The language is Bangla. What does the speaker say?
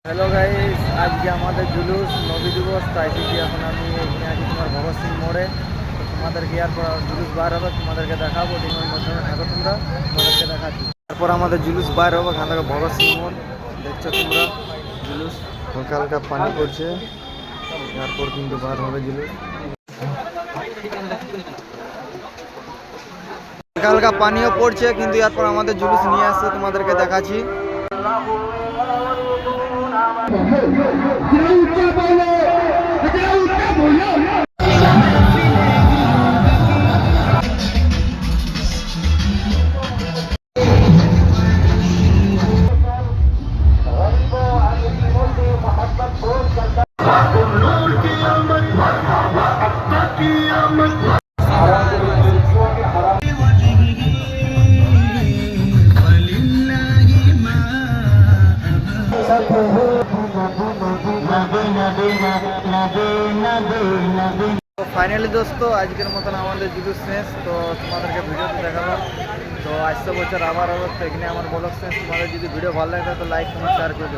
হ্যালো গাইস, আজকে আমাদের জুলুস নবী দিবস। তাই কি এখন আমি এখানে আছি তোমার ভগৎ সিং মোড়ে। তো তোমাদেরকে এরপর জুলুস বার হবে, তোমাদেরকে দেখাবো। ডিমের মধ্যে থাকো তোমরা, তোমাদেরকে দেখাচ্ছি। তারপর আমাদের জুলুস বার হবে এখান থেকে ভগৎ সিং মোড়। দেখছো তোমরা জুলুস হালকা হালকা পানি পড়ছে, তারপর কিন্তু বার হবে জুলুস। হালকা হালকা পানিও পড়ছে, কিন্তু এরপর আমাদের জুলুস নিয়ে আসছে, তোমাদেরকে দেখাচ্ছি। ফাইনালি দোস্ত, আজকের মতন আমাদের জুলুস শেষ। তো তোমাদেরকে ভিডিওতে দেখালাম। তো আসছে বছর আবার হবে। তো এখানে আমার ব্লগ শেষ। তোমাদের যদি ভিডিও ভালো লাগে তো লাইক কমেন্ট শেয়ার করে দেবে।